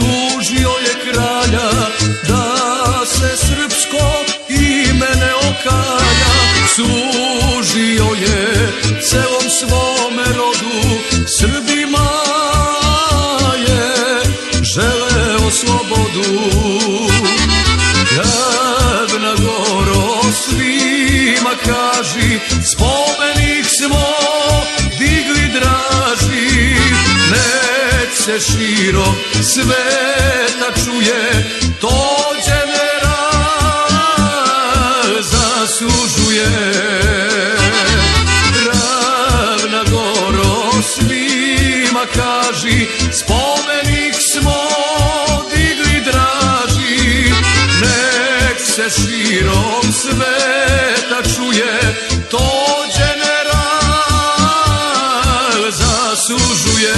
tužio je kralja da se srpsko ime ne okalja. Služio je celom svome rodu, Srbima je želeo slobodu. Ravna Goro, svima kaži, spomenik smo digli draži. Nek se širom sveta čuje, to general zaslužuje. Ravna Goro, svima kaži, spomenik smo digli draži. Nek se širom sveta čuje, to general zaslužuje.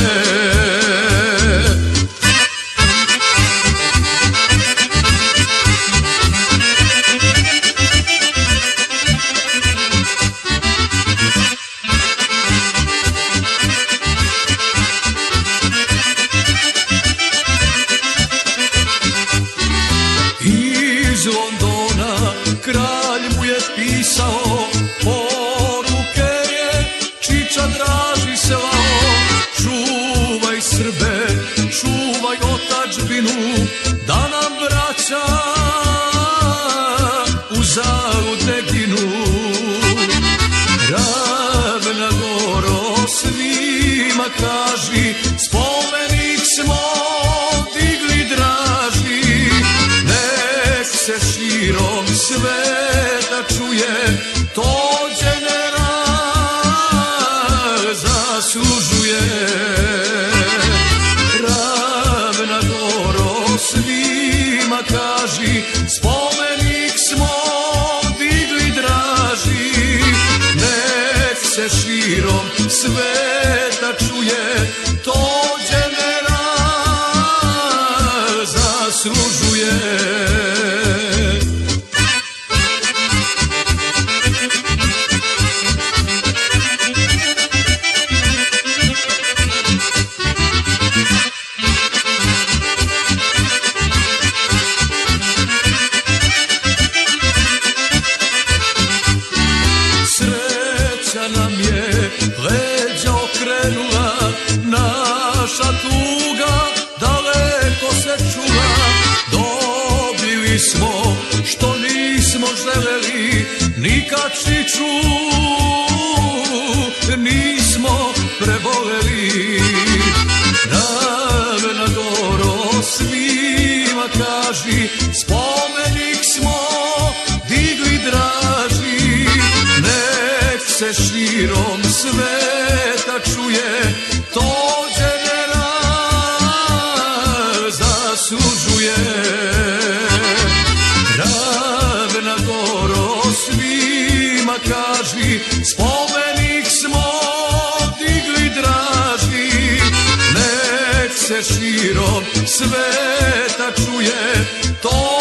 Iz Londona kralj mu je pisao, poruke je Čiča Draži slao. Čuvaj Srbe, čuvaj otadžbinu, da nam braća uzalud ne ginu. Ravna Goro, svima kaži, spomenik smo digli draži. Nek se širom sveta čuje, to general zaslužuje. Ravna Goro, svima kaži, spomenik smo digli draži. Nek se širom sveta čuje, to general zaslužuje. Sreća nam je leđa okrenula, naša tuga daleko se čula. Dobili smo što nismo želeli, nikad Čiču nismo preboleli. Ravna Goro, svima kaži, spomenik smo digli draži. Nek se širom sveta čuje, to general zaslužuje. Ravna Goro, svima kaži, spomenik smo digli draži. Nek se širom sveta čuje, to